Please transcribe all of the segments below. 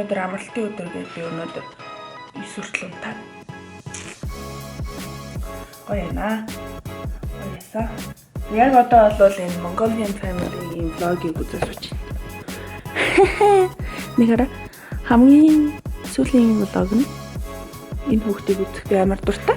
өнөөдөр амралтын өдөр гэдэг би өнөөдөр 9 хүртэл унтаад. Гоё яана. Гоё ясаа. Яг одоо бол энэ Mongolian family-ийн vlog-ийг үзэж сууж байна. Нэг хараа хамгийн сүүлийн vlog нь энэ хүүхдийг үзэх би амар дуртай.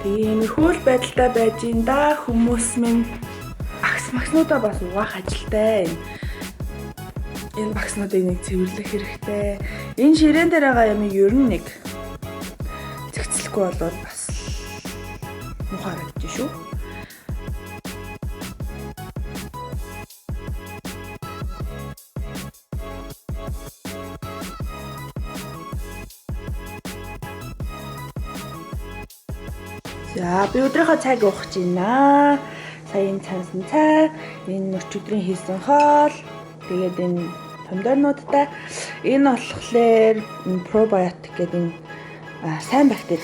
Тиймэрхүү л байдалтай байж ин да хүмүүс минь багснуудаа бас угаах ажилтай. Энэ багснуудыг нэг цэвэрлэх хэрэгтэй. Энэ ширээн дээр байгаа юм ер нь нэг зэгцлэхгүй болоод бас мухаар гэж шүү. За би өдрийнхөө цаг уух гэж байна. Сая энэ цансан цай, энэ өчигдрийн хийсэн хоол, тэгээд энэ помидорнуудтай энэ болохоор пробиотик гэдэг энэ сайн бактери.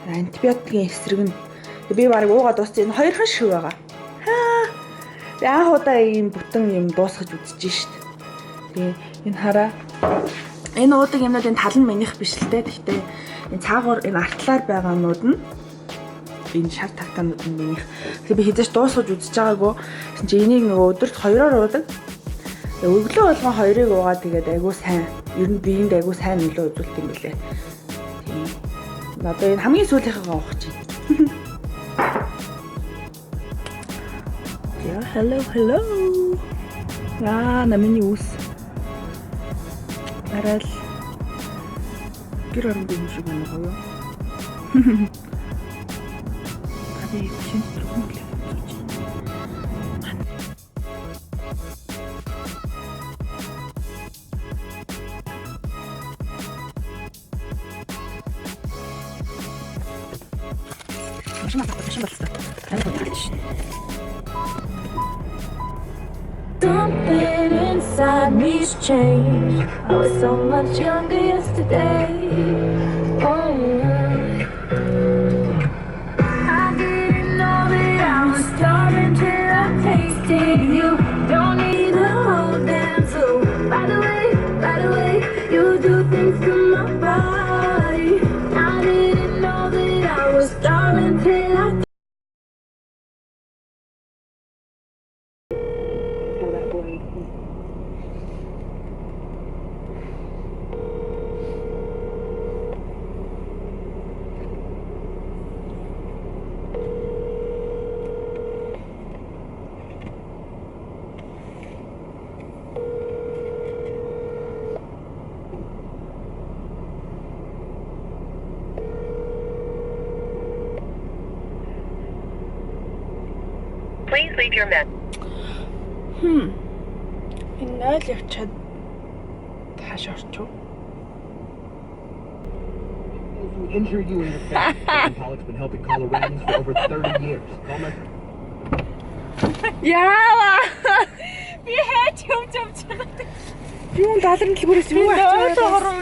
Антибиотикийн эсрэг нь би барыг уугаад дууссан. Энэ хоёрхан шиг байгаа. Би анх удаа ийм бүтэн юм дуусгаж үзэж шít. Тэгээ энэ хараа. Энэ уудаг юмнууд энэ тал нь минийх биш л дээ. Гэхдээ энэ цаагуур энэ артлаар байгаанууд нь энэ шар тагтаанууд нь минийх. Тэгээ би хэзээч дуусгаж үзэж байгаагүй. Тэгсэн чи энийг нөгөө өдөрт 2-оор уудаг. Өглөө болгон 2-ыг уугаад тэгээд айгуу сайн. Ер нь биеинд айгуу сайн нөлөө үзүүлдэг юм билээ. Тийм. Одоо энэ хамгийн сүүлийнхээ уух гэж байна. Яа, hello. Намины ус. Арай л гэр орон юм шиг байна гоё. Abi şimdi durgun bile Something inside me's changed. I was so much younger yesterday. Oh, I didn't know that I was starving till I tasted you. Don't need a whole damn soul. By the way, you do things to my body. I didn't know that I was starving till I. Please leave your message. Энэ ойл явчаад тааш орчоо. Injured you in your face. Pollock's been helping Coloradans for over 30 years. Яа! Би хайч юм. Юу даалгын дэлгүүрээс юу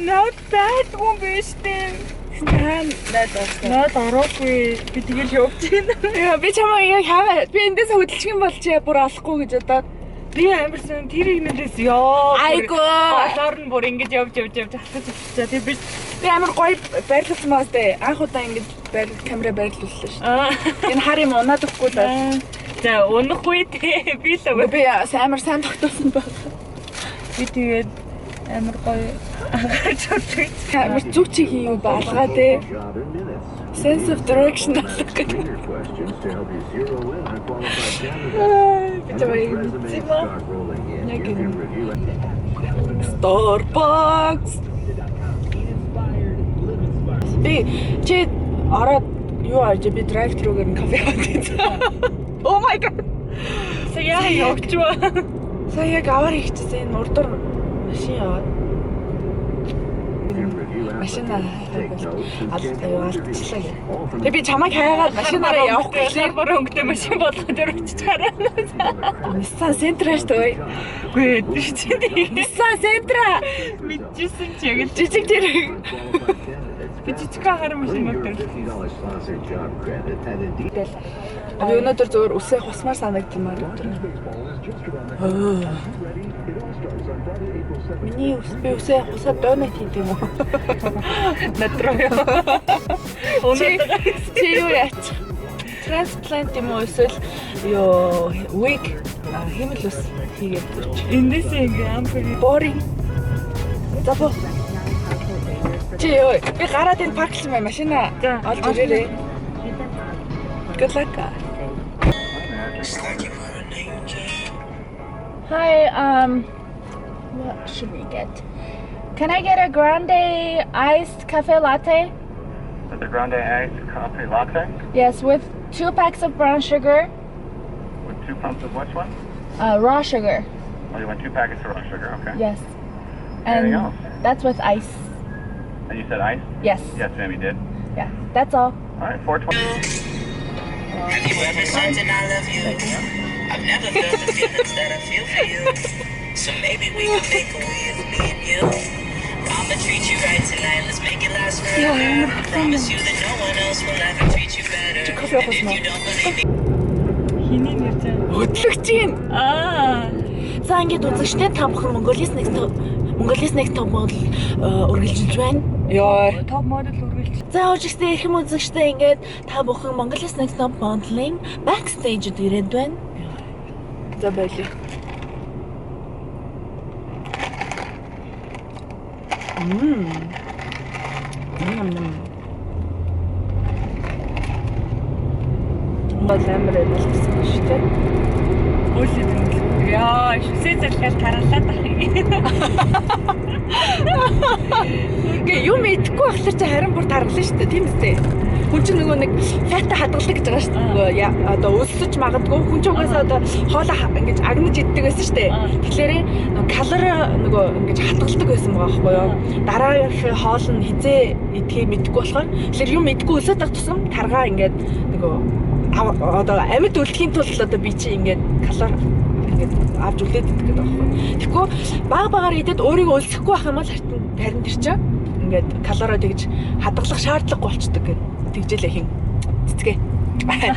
Наад байдгүй юм биш дээ. Наад ороогүй. Би тэгэл явж байна. Яа, би чамаа яг хаваа. Би эндээс хөдөлчих юм бол чи бүр олохгүй гэж бодоод. Би амарсан тэр игнээс ёо. Айгуу. Болоор нь бүр ингэж явж алхаж очичаа. Тэр би амар гоё байрлуулсан маа сте. Анх удаа ингэж камера байрлууллаа шүү. Энэ хар юм унаад өгөхгүй л. За унахгүй те. Би л Би амар сайн тогтоосон баг. би тэгээд амар гоё анхаарч үзсэн. Амар зүг чи хийв баалгаа те. Sense of direction алга гэдэг. Би яг Starbucks. Би чи ороод юу ааж би drive-thru-гээр кофе аваад. Oh my god. Сая явчихваа. Сая гавар хийчихсэн энэ урдуур машин яваад. Машинаа алдчихлаа. Би чамайг хайгаад машинаараа явах гэхлээр Баруун өнгөтэй машин болгоод өрөвчж хараа. Nissan Sentra шүү. Үгүй ээ. Nissan Sentra. Мэдчихсэн чи яг л жижиг тэр. Би жижигхэн харин машин Bring your мөтөр. $50 sponsored job credit and indeed. Тэгэл. Би өнөөдөр зөвөр үсээ хусмаар санагдмаар өдөр. Миний би үсээ хусаа донат хийх юм уу? Надраа. Чи юу яач? Трансплант юм уу эсвэл ёо wig хэмэл ус хийгээд ирч. Эндээс ингээ ампер Boring. За бо. Чи ёо би гараад энэ парклсан май машина олж ирээрээ. Good luck. Hi, what should we get? Can I get a grande iced cafe latte? The grande iced coffee latte Yes, with 2 packs of brown sugar, with 2 pumps of which one? raw sugar. Oh, you want 2 packets of raw sugar, okay. Yes. Anything And else? that's with ice. And you said ice? Yes. Yes, ma'am, you did. Yeah, that's all. All right, 420. Have you ever said that I love you? I've never felt the feelings that I feel for you. So maybe we can make a way of me and you. I'ma treat you right tonight, let's make it last forever. I promise you that no one else will ever treat you better. And if you don't believe me, хиний нэр чинь. Хөдлөгч юм. За ингээд үзэгчтэй та бүхэн Mongolis Next Top Model үргэлжилж байна. Ёо. Топ модел үргэлж. За ужигчтэй их юм үзэгчтэй ингээд та бүхэн Mongolis Next Top Model-ийн backstage-д ирээд байна. За байлээ. Амар байлсан шүү дээ. Уулын юм. Яа, шүсээ залхаад тараалаад ахыг. Гэ юм идэхгүй байхлаар чи харин бүр таргална шүү дээ. Тийм үстэй. Хүн чинь нөгөө нэг фата хадгалдаг гэж байгаа шүү дээ. Нөгөө одоо өлсөж магадгүй хүн ч угаасаа одоо хоолоо ингэж агнаж иддэг байсан шүү дээ. Тэгэхээр нөгөө калори нөгөө ингэж хадгалдаг байсан байгаа байхгүй юу? Дараагийн хоол нь хизээ идэхээ мэдэхгүй болохоор тэгэхээр юм идэхгүй өлсөд байх тусам таргаа ингэж нөгөө одоо амьд үлдэхийн тулд одоо би чи ингэж калори ингэж авч үлдээд идэх гэдэг байхгүй. Тэгэхгүй багаар идээд өөрийгөө өлсөхгүй байх юм бол харин тэр чинь ингээд калори тэгж хадгалах шаардлагагүй болчдөг гэх. Тэгжэлээ хин. Цэцгээ.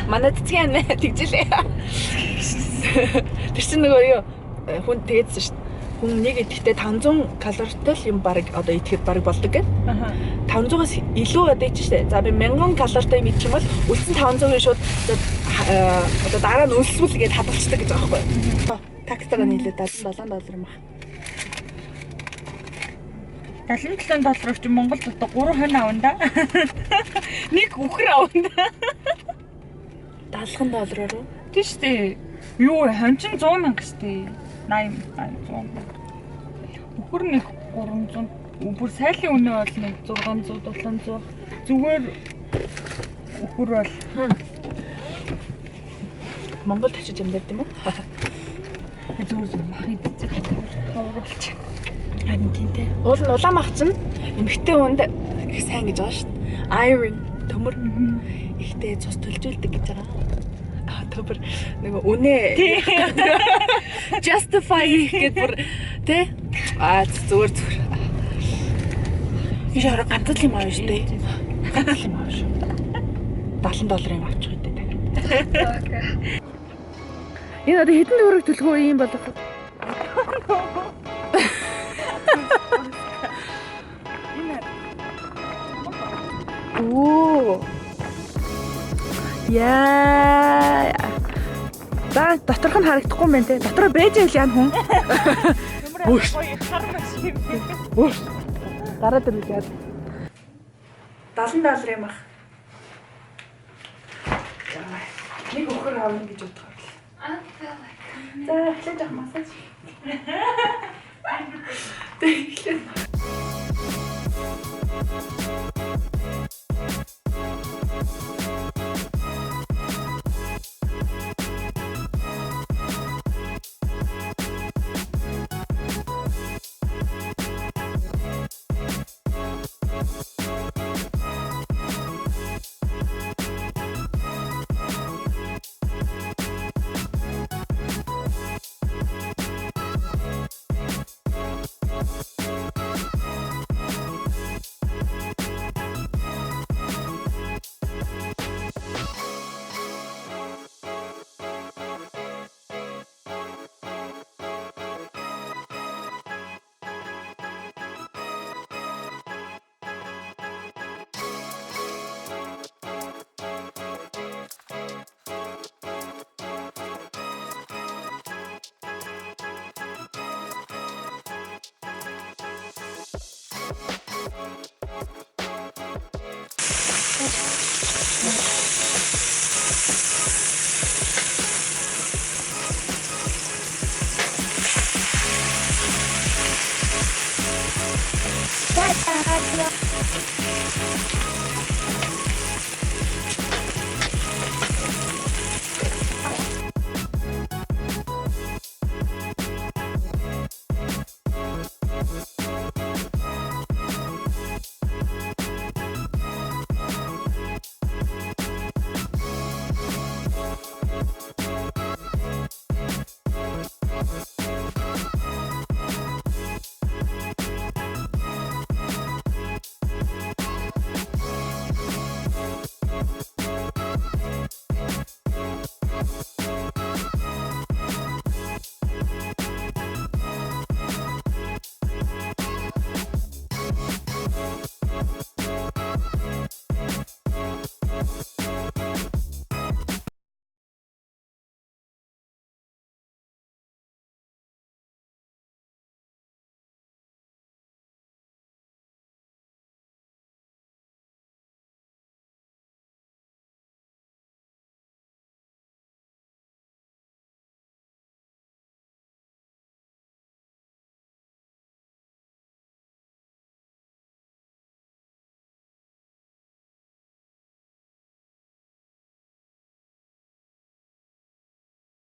Манай цэцгээ нэ тэгжэлээ. Тэр чинь нөгөө юу хүн тэгээдсэн шүү дээ. Хүн нэг идэхдээ 500 калоритой л юм баг одоо идэхэд баг болдог гэх. 500-аас илүү одоо идэж штэ. За би 1000 калоритой юм идэх юм бол үлдсэн 500-ын шууд одоо дараа нь өлсвөл гээд хадгалцдаг гэж байгаа байхгүй. Такситаа нийлээ $77 юм аа. $77 чи Монголд одоо 3 хонь авна да. Нэг үхэр авна да. $70 уу? Тийм шүү дээ. Юу хонь чинь 100,000 шүү дээ. 80 100. Үхэр нэг 300. Бүр сайлын үнэ бол нэг 600 700. Зүгээр үхэр бол Монгол очиж амьдард юм уу? зүгээр мах идэх хавруулч. Харин тиймтэй. Уул нь улаан мах чинь эмхтэй хүнд их сайн гэж байгаа шүү дээ. Iron төмөр ихтэй цус төлжүүлдэг гэж байгаа. Төмөр нөгөө үнэ justify хийхэд бүр тэ зүгээр. Би шаарга ганц юм аав шүү дээ. Ганц юм аав шүү. $70 авчих үү дээ. Энэ одоо хэдэн төгрөг төлөх үү юм болох вэ? Оо. Яа. За доторх нь харагдахгүй юм байна те. Дотроо байж байл яа хүн. Гоё хар маш юм. Өөр. Гараад ирвэл яа. $70 юм ах. Нэг өхөр авна гэж бодохоор л. За эхлээд авах массаж. Тэг эхлээд.